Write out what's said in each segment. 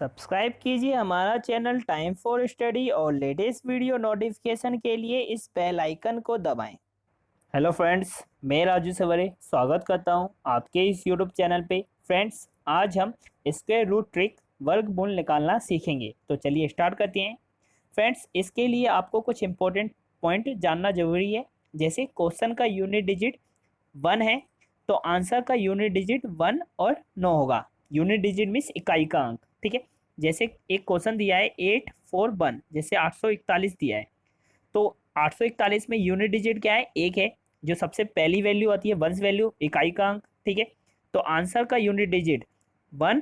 Subscribe कीजिए हमारा channel time for study और लेटेस्ट वीडियो नोटिफिकेशन के लिए इस बेल आइकन को दबाएं। हेलो फ्रेंड्स, मैं राजू सवरे स्वागत करता हूं आपके इस यूट्यूब चैनल पे। फ्रेंड्स, आज हम स्क्वायर रूट ट्रिक वर्गमूल निकालना सीखेंगे। तो चलिए स्टार्ट करते हैं। फ्रेंड्स, इसके लिए आपको कुछ इंपॉर्टेंट पॉइंट जानना जरूरी है। जैसे क्वेश्चन का यूनिट डिजिट 1 है तो आंसर का यूनिट डिजिट 1 और 9 होगा। यूनिट डिजिट मीन्स इकाई का अंक, ठीक है। जैसे एक क्वेश्चन दिया है 841, जैसे 841 दिया है तो 841 में यूनिट डिजिट क्या है, एक है। जो सबसे पहली वैल्यू आती है वंस वैल्यू, इकाई का अंक, ठीक है। तो आंसर का यूनिट डिजिट 1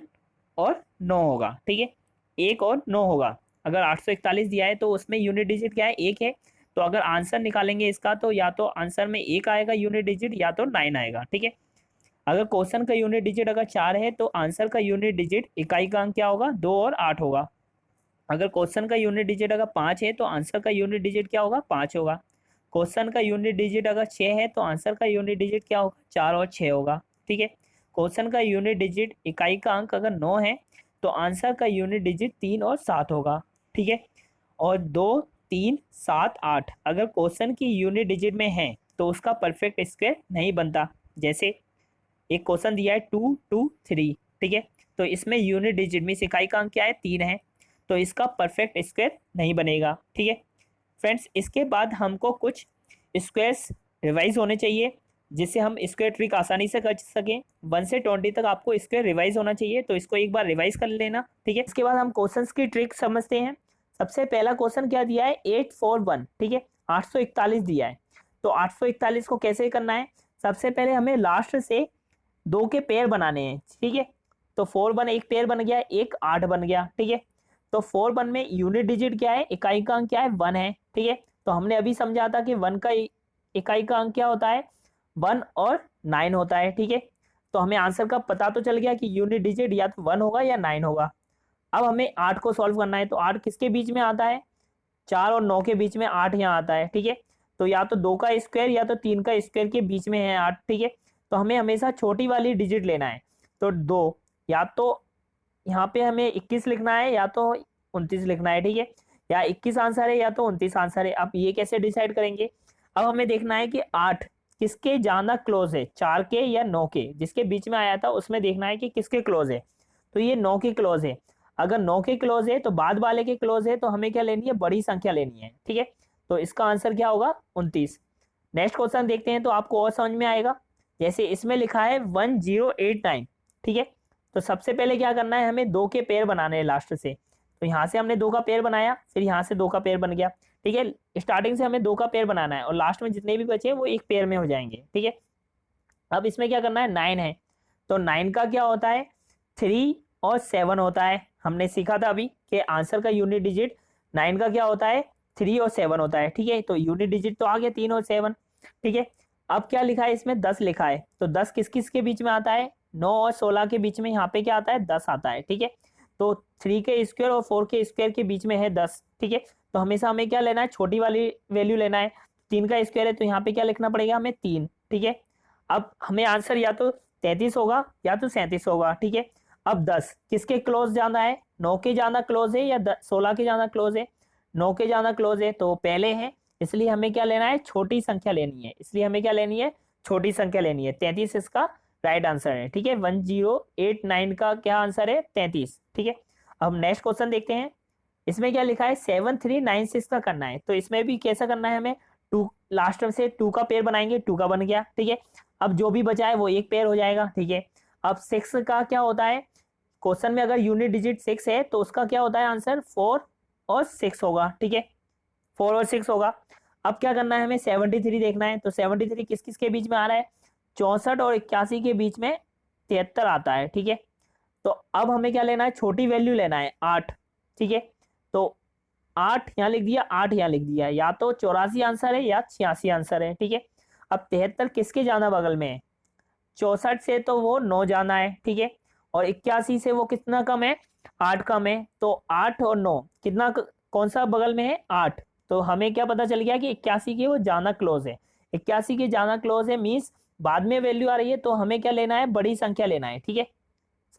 और 9 होगा, ठीक है। 1 और 9 होगा। अगर 841 दिया है तो उसमें यूनिट डिजिट क्या है, एक है। तो अगर आंसर निकालेंगे इसका तो या तो आंसर में 1 आएगा यूनिट डिजिट या तो 9 आएगा, ठीक है। अगर क्वेश्चन का यूनिट डिजिट अगर 4 है तो आंसर का यूनिट डिजिट इकाई का अंक क्या होगा, 2 और 8 होगा। अगर क्वेश्चन का यूनिट डिजिट अगर 5 है तो आंसर का यूनिट डिजिट क्या होगा, 5 होगा। क्वेश्चन का यूनिट डिजिट अगर 6 है तो आंसर का यूनिट डिजिट क्या होगा, 4 और 6 होगा, ठीक है। क्वेश्चन का यूनिट डिजिट इकाई का अंक अगर 9 है तो आंसर का यूनिट डिजिट 3 और 7 होगा, ठीक है। और 2, 3, 7, 8 अगर क्वेश्चन की यूनिट डिजिट में है तो उसका परफेक्ट स्क्वायर नहीं बनता। जैसे एक क्वेश्चन दिया है 2, 2, 3, ठीक है। तो इसमें यूनिट डिजिट में इकाई का अंक क्या है, 3 है। तो इसका परफेक्ट स्क्वायर नहीं बनेगा, ठीक है। फ्रेंड्स, इसके बाद हमको कुछ स्क्वायर्स रिवाइज होने चाहिए जिससे हम स्क्वायर ट्रिक आसानी से कर सकें। 1 से 20 तक आपको स्क्वायर रिवाइज होना चाहिए, तो इसको एक बार रिवाइज कर लेना, ठीक है। इसके बाद हम क्वेश्चंस की ट्रिक समझते हैं। सबसे पहला क्वेश्चन क्या दिया है, 841, ठीक है। 841 दिया है तो 841 को कैसे करना है, सबसे पहले हमें लास्ट से 2 के पेयर बनाने हैं, ठीक है। तो 4 1 एक पेयर बन गया, एक 8 बन गया, ठीक है। तो 4 1 में यूनिट डिजिट क्या है, इकाई का अंक क्या है, 1 है, ठीक है। तो हमने अभी समझा था कि 1 का इकाई का अंक क्या होता है, 1 और 9 होता है, ठीक है। तो हमें आंसर का पता तो चल गया कि यूनिट डिजिट या तो 1 होगा या 9 होगा। अब हमें 8 को सॉल्व करना है तो 8 किसके बीच में आता है, 4 और 9 के बीच में 8 यहाँ आता है, ठीक है। तो या तो 2 का स्क्वायर या तो 3 का स्क्वायर के बीच में है 8, ठीक है। तो हमें हमेशा छोटी वाली डिजिट लेना है। तो 2 या तो यहाँ पे हमें 21 लिखना है या तो 29 लिखना है, ठीक है। या 21 आंसर है या तो 29 आंसर है। अब ये कैसे डिसाइड करेंगे, अब हमें देखना है कि 8 किसके ज्यादा क्लोज है, 4 के या 9 के। जिसके बीच में आया था उसमें देखना है कि किसके क्लोज है। तो ये 9 के क्लोज है। अगर 9 के क्लोज है तो बाद वाले के क्लोज है, तो हमें क्या लेनी है, बड़ी संख्या लेनी है, ठीक है। तो इसका आंसर क्या होगा, 29। नेक्स्ट क्वेश्चन देखते हैं तो आपको और समझ में आएगा। जैसे इसमें लिखा है 1089, ठीक है। तो सबसे पहले क्या करना है, हमें 2 के पेयर बनाने हैं लास्ट से। तो यहाँ से हमने 2 का पेयर बनाया, फिर यहाँ से 2 का पेयर बन गया, ठीक है। स्टार्टिंग से हमें 2 का पेयर बनाना है और लास्ट में जितने भी बचे वो एक पेयर में हो जाएंगे, ठीक है। अब इसमें क्या करना है, 9 है तो 9 का क्या होता है, 3 और 7 होता है। हमने सीखा था अभी कि आंसर का यूनिट डिजिट 9 का क्या होता है, 3 और 7 होता है, ठीक है। तो यूनिट डिजिट तो आ गया 3 और 7, ठीक है। अब क्या लिखा है, इसमें 10 लिखा है तो 10 किस किस के बीच में आता है, 9 और 16 के बीच में यहाँ पे क्या आता है, 10 आता है, ठीक है। तो 3 के स्क्वायर और 4 के स्क्वायर के बीच में है 10, ठीक है। तो हमेशा हमें क्या लेना है, छोटी वाली वैल्यू लेना है। 3 का स्क्वायर है तो यहाँ पे क्या लिखना पड़ेगा हमें, 3, ठीक है। अब हमें आंसर या तो 33 होगा या तो 37 होगा, ठीक है। अब 10 किसके क्लोज ज्यादा है, 9 के ज्यादा क्लोज है या 16 के ज्यादा क्लोज है, 9 के ज्यादा क्लोज है तो पहले है। इसलिए हमें क्या लेना है, छोटी संख्या लेनी है। इसलिए हमें क्या लेनी है, छोटी संख्या लेनी है। 33 इसका राइट आंसर है, ठीक है। 1089 का क्या आंसर है, 33, ठीक है। अब नेक्स्ट क्वेश्चन देखते हैं। इसमें क्या लिखा है, 7396 का करना है। तो इसमें भी कैसा करना है हमें, 2 लास्ट में से 2 का पेयर बनाएंगे, 2 का बन गया, ठीक है। अब जो भी बचा है वो एक पेयर हो जाएगा, ठीक है। अब 6 का क्या होता है, क्वेश्चन में अगर यूनिट डिजिट 6 है तो उसका क्या होता है आंसर, 4 और 6 होगा, ठीक है। 4 और 6 होगा। अब क्या करना है, हमें 73 देखना है। तो 73 किस किस के बीच में आ रहा है, 64 और 81 के बीच में 73 आता है, ठीक है। तो अब हमें क्या लेना है, छोटी वैल्यू लेना है, 8, ठीक है। तो 8 यहाँ लिख दिया, 8 यहाँ लिख दिया, या तो 84 आंसर है या 86 आंसर है, ठीक है। अब 73 किसके ज्यादा बगल में है, 64 से तो वो 9 जाना है, ठीक है। और 81 से वो कितना कम है, 8 कम है। तो 8 और 9 कितना कौन सा बगल में है, 8। तो हमें क्या पता चल गया कि 81 के वो ज्यादा क्लोज है। 81 के ज्यादा क्लोज है मीन्स बाद में वैल्यू आ रही है, तो हमें क्या लेना है, बड़ी संख्या लेना है, ठीक है।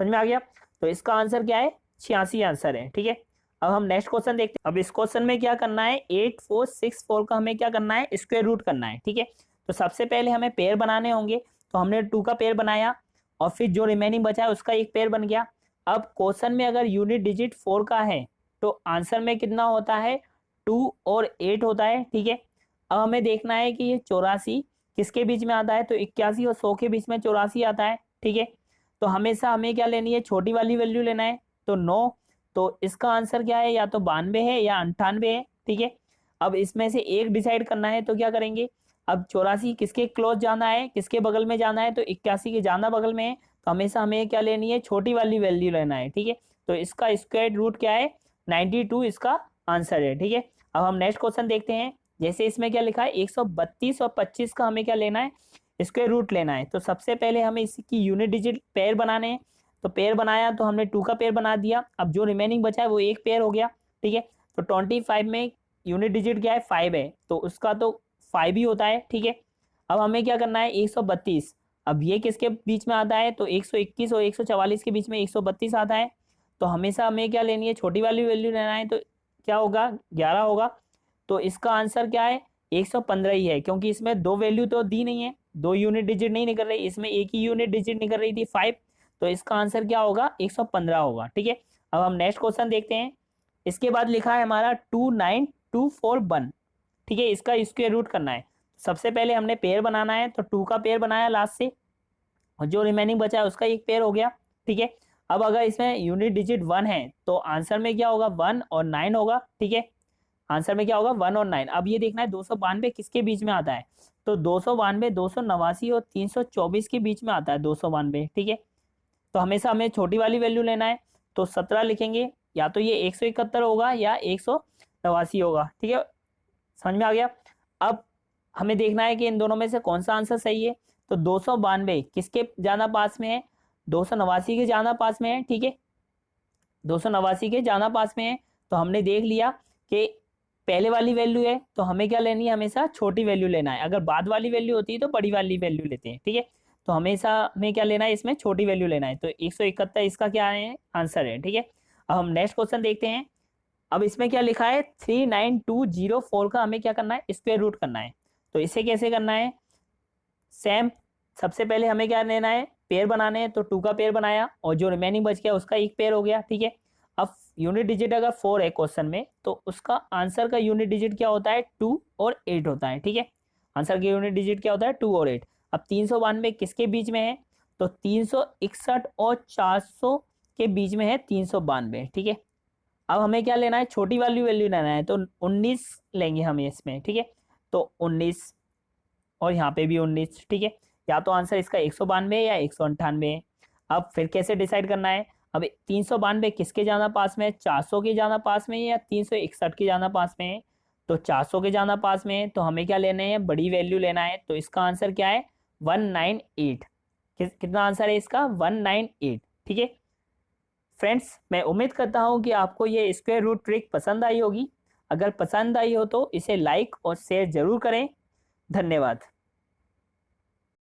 समझ में आ गया। तो इसका आंसर क्या है, 86 आंसर है। ठीक है, अब हम नेक्स्ट क्वेश्चन देखते हैं। अब इस क्वेश्चन में क्या करना है, 8464 का हमें क्या करना है, स्क्वायर रूट करना है। ठीक है, तो सबसे पहले हमें पेयर बनाने होंगे, तो हमने 2 का पेयर बनाया और फिर जो रिमेनिंग बचा है उसका एक पेयर बन गया। अब क्वेश्चन में अगर यूनिट डिजिट 4 का है तो आंसर में कितना होता है, 2 और 8 होता है। ठीक है, अब हमें देखना है कि ये 84 किसके बीच में आता है, तो 81 और 100 के बीच में 84 आता है। ठीक है, तो हमेशा हमें क्या लेनी है, छोटी वाली वैल्यू लेना है, तो 9। तो इसका आंसर क्या है, या तो 92 है या 98 है। ठीक है, अब इसमें से एक डिसाइड करना है, तो क्या करेंगे, अब 84 किसके क्लोज जाना है, किसके बगल में जाना है, तो 81 के ज्यादा बगल में है, तो हमेशा हमें क्या लेनी है, छोटी वाली वैल्यू लेना है। ठीक है, तो इसका स्क्वायर रूट क्या है, 92 इसका आंसर है। ठीक है, अब हम नेक्स्ट क्वेश्चन देखते हैं। जैसे इसमें क्या लिखा है, 132 और 25 का हमें क्या लेना है, स्क्वायर रूट लेना है। तो सबसे पहले हमें इसकी यूनिट डिजिट पेयर बनाने हैं, तो पेयर बनाया तो हमने 2 का पेयर बना दिया। अब जो रिमेनिंग बचा है वो एक पेयर हो गया। ठीक है, तो 25 में यूनिट डिजिट क्या है, 5 है, तो उसका तो 5 ही होता है। ठीक है, अब हमें क्या करना है, 132, अब ये किसके बीच में आता है, तो 121 और 144 के बीच में 132 आता है। तो हमेशा हमें क्या लेनी है, छोटी वाली वैल्यू लेना है, तो क्या होगा, 11 होगा। तो इसका आंसर क्या है, 115 ही है, क्योंकि इसमें दो वैल्यू तो दी नहीं है, दो यूनिट डिजिट नहीं निकल रही, इसमें एक ही यूनिट डिजिट निकल रही थी 5। तो इसका आंसर क्या होगा, 115 होगा। ठीक है, अब हम नेक्स्ट क्वेश्चन देखते हैं। इसके बाद लिखा है हमारा 29241। ठीक है, इसका स्क्वायर रूट करना है। सबसे पहले हमने पेयर बनाना है, तो 2 का पेयर बनाया लास्ट से, और जो रिमेनिंग बचा है उसका एक पेयर हो गया। ठीक है, अब अगर इसमें यूनिट डिजिट 1 है तो आंसर में क्या होगा, 1 और 9 होगा। ठीक है, आंसर में क्या होगा, 1 और 9। अब ये देखना है 292 किसके बीच में आता है, तो 292, 289 और 324 के बीच में आता है 292। ठीक है, तो हमेशा हमें छोटी वाली वैल्यू लेना है, तो 17 लिखेंगे, या तो ये 171 होगा या 189 होगा। ठीक है, समझ में आ गया। अब हमें देखना है कि इन दोनों में से कौन सा आंसर सही है, तो 292 किसके ज्यादा पास में है, 289 के ज्यादा पास में है। ठीक है, 289 के ज्यादा पास में है, तो हमने देख लिया कि पहले वाली वैल्यू है, तो हमें क्या लेनी है, हमेशा छोटी वैल्यू लेना है। अगर बाद वाली वैल्यू होती है तो बड़ी वाली वैल्यू लेते हैं। ठीक है, तो हमेशा हमें क्या लेना है, इसमें छोटी वैल्यू लेना है, तो 171 इसका क्या है, आंसर है। ठीक है, अब हम नेक्स्ट क्वेश्चन देखते हैं। अब इसमें क्या लिखा है, 39204 का हमें क्या करना है, स्क्वायर रूट करना है। तो इसे कैसे करना है, सेम, सबसे पहले हमें क्या लेना है, पेयर बनाने हैं, तो 2 का पेयर बनाया और जो रिमेनिंग बच गया उसका एक पेयर हो गया। ठीक है, अब यूनिट डिजिट अगर 4 है क्वेश्चन में, तो उसका आंसर का यूनिट डिजिट क्या होता है, 2 और 8 होता है। ठीक है, आंसर का यूनिट डिजिट क्या होता है, 2 और 8। अब 392 किसके बीच में है, तो 361 और 400 के बीच में है 392। ठीक है, अब हमें क्या लेना है, छोटी वाली वैल्यू लेना है, तो 19 लेंगे हमें इसमें। ठीक है, तो 19 और यहाँ पे भी 19। ठीक है, या तो आंसर इसका 192 या 198 है। अब फिर कैसे डिसाइड करना है, अब 392 किसके ज्यादा पास में है, 400 के ज्यादा पास में है या 361 के ज्यादा पास में है, तो 400 के ज्यादा पास में है, तो हमें क्या लेना है, बड़ी वैल्यू लेना है। तो इसका आंसर क्या है, 198। कितना आंसर है इसका, 198। ठीक है फ्रेंड्स, मैं उम्मीद करता हूँ कि आपको ये स्क्वायर रूट ट्रिक पसंद आई होगी। अगर पसंद आई हो तो इसे लाइक और शेयर जरूर करें। धन्यवाद।